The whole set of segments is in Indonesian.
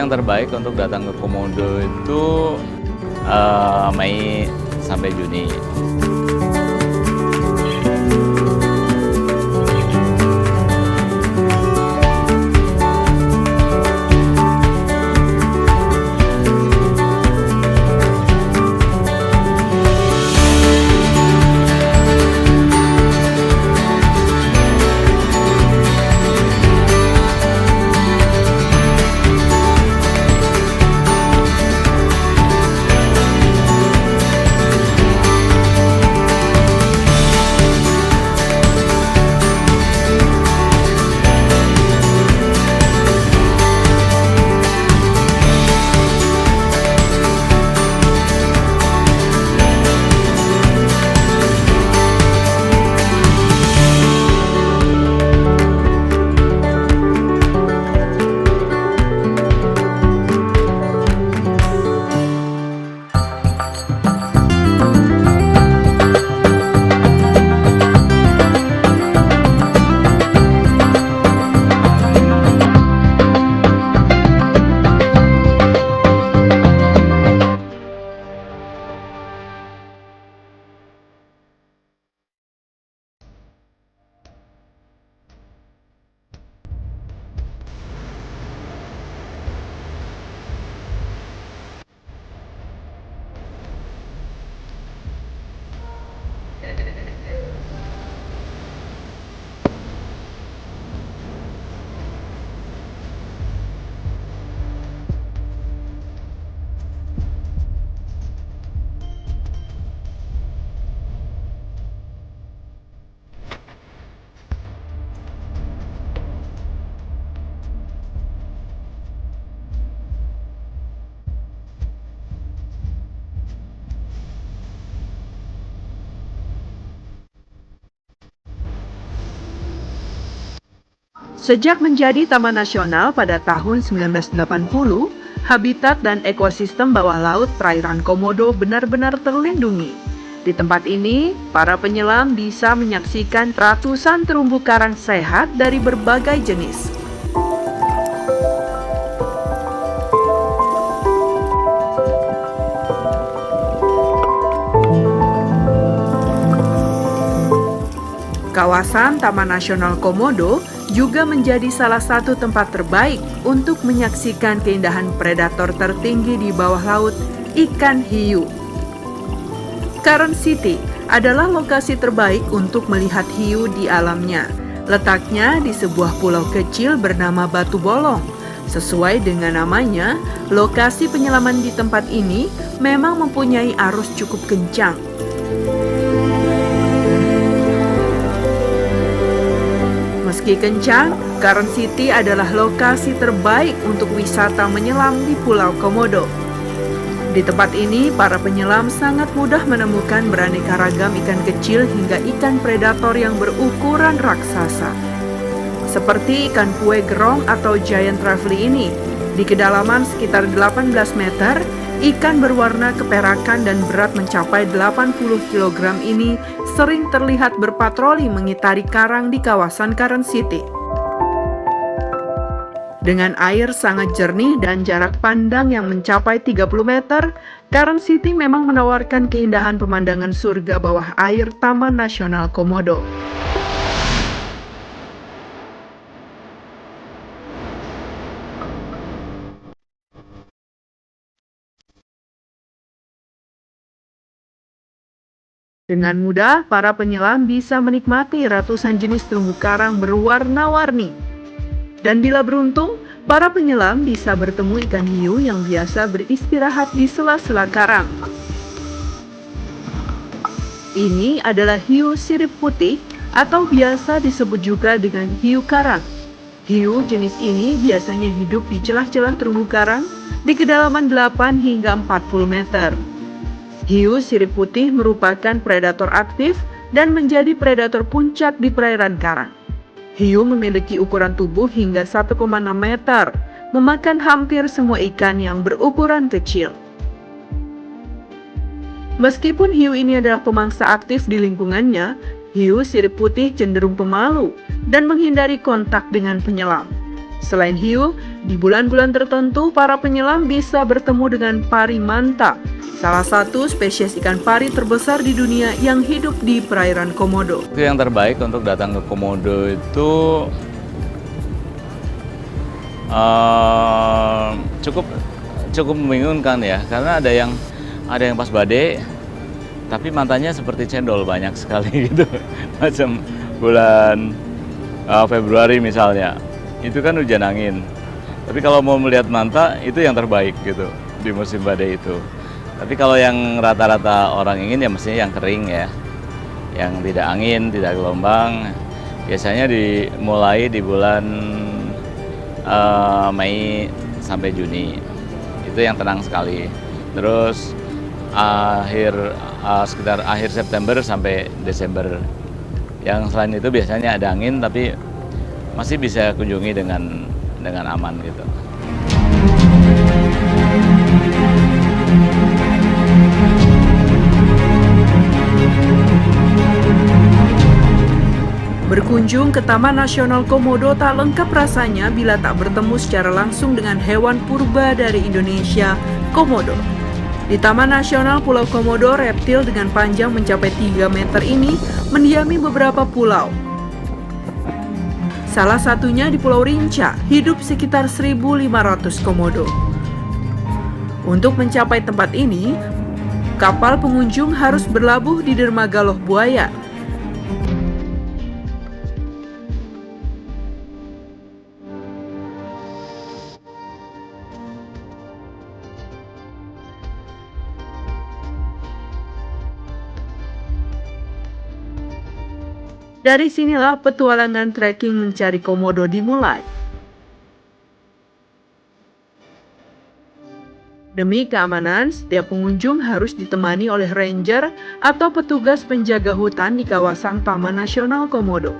yang terbaik untuk datang ke Komodo itu Mei sampai Juni. Sejak menjadi taman nasional pada tahun 1980, habitat dan ekosistem bawah laut perairan Komodo benar-benar terlindungi. Di tempat ini, para penyelam bisa menyaksikan ratusan terumbu karang sehat dari berbagai jenis. Kawasan Taman Nasional Komodo juga menjadi salah satu tempat terbaik untuk menyaksikan keindahan predator tertinggi di bawah laut, ikan hiu. Current City adalah lokasi terbaik untuk melihat hiu di alamnya. Letaknya di sebuah pulau kecil bernama Batu Bolong. Sesuai dengan namanya, lokasi penyelaman di tempat ini memang mempunyai arus cukup kencang. Meski kencang, Current City adalah lokasi terbaik untuk wisata menyelam di Pulau Komodo. Di tempat ini, para penyelam sangat mudah menemukan beraneka ragam ikan kecil hingga ikan predator yang berukuran raksasa. Seperti ikan kue gerong atau giant trevally ini, di kedalaman sekitar 18 meter, ikan berwarna keperakan dan berat mencapai 80 kg ini sering terlihat berpatroli mengitari karang di kawasan Current City. Dengan air sangat jernih dan jarak pandang yang mencapai 30 meter, Current City memang menawarkan keindahan pemandangan surga bawah air Taman Nasional Komodo. Dengan mudah, para penyelam bisa menikmati ratusan jenis terumbu karang berwarna-warni. Dan bila beruntung, para penyelam bisa bertemu ikan hiu yang biasa beristirahat di sela-sela karang. Ini adalah hiu sirip putih atau biasa disebut juga dengan hiu karang. Hiu jenis ini biasanya hidup di celah-celah terumbu karang di kedalaman 8 hingga 40 meter. Hiu sirip putih merupakan predator aktif dan menjadi predator puncak di perairan karang. Hiu memiliki ukuran tubuh hingga 1,6 meter, memakan hampir semua ikan yang berukuran kecil. Meskipun hiu ini adalah pemangsa aktif di lingkungannya, hiu sirip putih cenderung pemalu dan menghindari kontak dengan penyelam. Selain hiu, Di bulan-bulan tertentu, para penyelam bisa bertemu dengan pari manta, salah satu spesies ikan pari terbesar di dunia yang hidup di perairan Komodo. Itu yang terbaik untuk datang ke Komodo itu cukup membingungkan ya, karena ada yang pas badai, tapi mantanya seperti cendol banyak sekali gitu, macam bulan Februari misalnya, itu kan hujan angin. Tapi kalau mau melihat manta itu yang terbaik gitu di musim badai itu. Tapi kalau yang rata-rata orang ingin ya mestinya yang kering ya, yang tidak angin, tidak gelombang. Biasanya dimulai di bulan Mei sampai Juni. Itu yang tenang sekali. Terus sekitar akhir September sampai Desember. Yang selain itu biasanya ada angin tapi masih bisa kunjungi dengan aman gitu. Berkunjung ke Taman Nasional Komodo tak lengkap rasanya bila tak bertemu secara langsung dengan hewan purba dari Indonesia, komodo. Di Taman Nasional Pulau Komodo, reptil dengan panjang mencapai 3 meter ini mendiami beberapa pulau. Salah satunya di Pulau Rinca, hidup sekitar 1.500 komodo. Untuk mencapai tempat ini, kapal pengunjung harus berlabuh di dermaga Loh Buaya. Dari sinilah petualangan trekking mencari komodo dimulai. Demi keamanan, setiap pengunjung harus ditemani oleh ranger atau petugas penjaga hutan di kawasan Taman Nasional Komodo.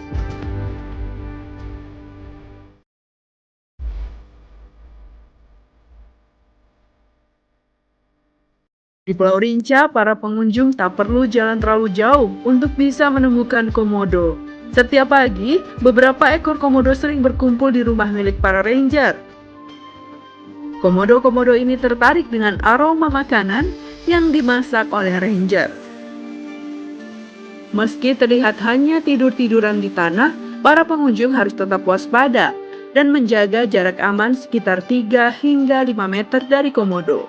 Di Pulau Rinca, para pengunjung tak perlu jalan terlalu jauh untuk bisa menemukan komodo. Setiap pagi, beberapa ekor komodo sering berkumpul di rumah milik para ranger. Komodo-komodo ini tertarik dengan aroma makanan yang dimasak oleh ranger. Meski terlihat hanya tidur-tiduran di tanah, para pengunjung harus tetap waspada dan menjaga jarak aman sekitar 3 hingga 5 meter dari komodo.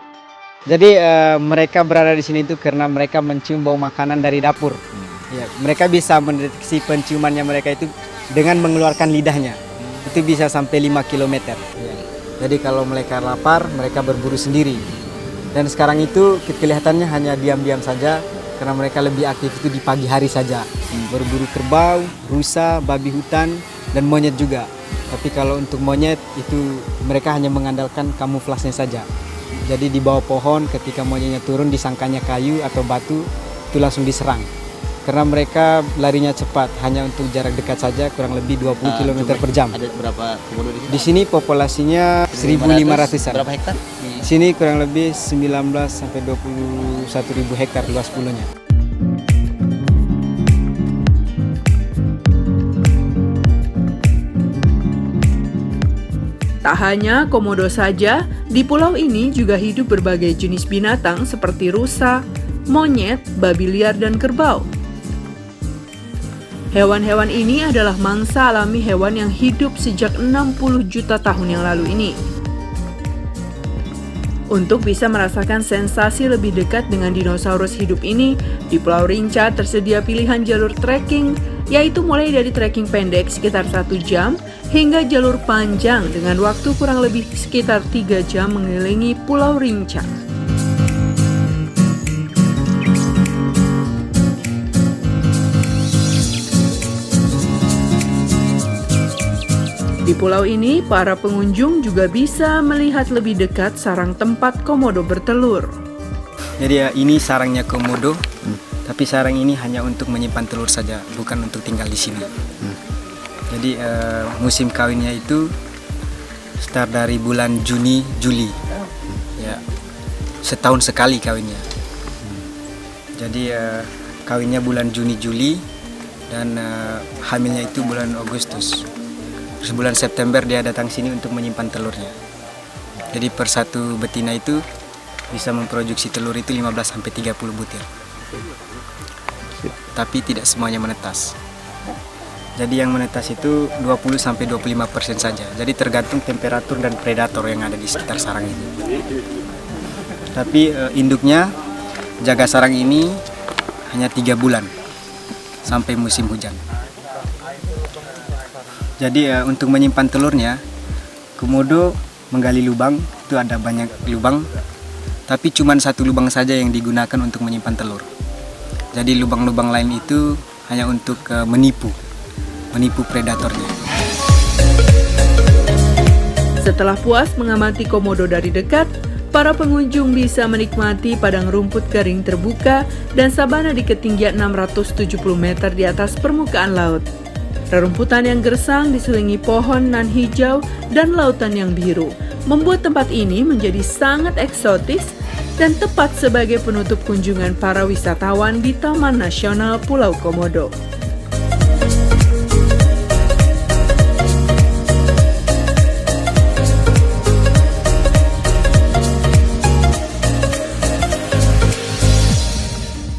Jadi mereka berada di sini itu karena mereka mencium bau makanan dari dapur. Ya, mereka bisa mendeteksi penciumannya mereka itu dengan mengeluarkan lidahnya. Itu bisa sampai 5 km. Ya. Jadi kalau mereka lapar, mereka berburu sendiri. Dan sekarang itu kelihatannya hanya diam-diam saja karena mereka lebih aktif itu di pagi hari saja. Berburu kerbau, rusa, babi hutan, dan monyet juga. Tapi kalau untuk monyet itu mereka hanya mengandalkan kamuflasnya saja. Jadi di bawah pohon ketika monyetnya turun disangkanya kayu atau batu itu langsung diserang. Karena mereka larinya cepat, hanya untuk jarak dekat saja kurang lebih 20 km per jam. Ada berapa komodo di sini? Di sini populasinya 1.500-an. Berapa hektar? Di sini kurang lebih 19 sampai 21.000 hektar luas pulau-nya. Tak hanya komodo saja, di pulau ini juga hidup berbagai jenis binatang seperti rusa, monyet, babi liar, dan kerbau. Hewan-hewan ini adalah mangsa alami hewan yang hidup sejak 60 juta tahun yang lalu ini. Untuk bisa merasakan sensasi lebih dekat dengan dinosaurus hidup ini, di Pulau Rinca tersedia pilihan jalur trekking, yaitu mulai dari trekking pendek sekitar 1 jam, hingga jalur panjang dengan waktu kurang lebih sekitar 3 jam mengelilingi Pulau Rinca. Di pulau ini, para pengunjung juga bisa melihat lebih dekat sarang tempat komodo bertelur. Jadi ya ini sarangnya komodo, tapi sarang ini hanya untuk menyimpan telur saja, bukan untuk tinggal di sini. Jadi musim kawinnya itu start dari bulan Juni, Juli. Ya, setahun sekali kawinnya. Jadi kawinnya bulan Juni, Juli, dan hamilnya itu bulan Agustus. Terus bulan September dia datang sini untuk menyimpan telurnya. Jadi per satu betina itu bisa memproduksi telur itu 15-30 butir. Tapi tidak semuanya menetas. Jadi yang menetas itu 20-25% saja. Jadi tergantung temperatur dan predator yang ada di sekitar sarang ini. Tapi induknya jaga sarang ini hanya 3 bulan sampai musim hujan. Jadi untuk menyimpan telurnya, komodo menggali lubang, itu ada banyak lubang, tapi cuma satu lubang saja yang digunakan untuk menyimpan telur. Jadi lubang-lubang lain itu hanya untuk menipu predatornya. Setelah puas mengamati komodo dari dekat, para pengunjung bisa menikmati padang rumput kering terbuka dan sabana di ketinggian 670 meter di atas permukaan laut. Rerumputan yang gersang diselingi pohon nan hijau dan lautan yang biru, membuat tempat ini menjadi sangat eksotis dan tepat sebagai penutup kunjungan para wisatawan di Taman Nasional Pulau Komodo.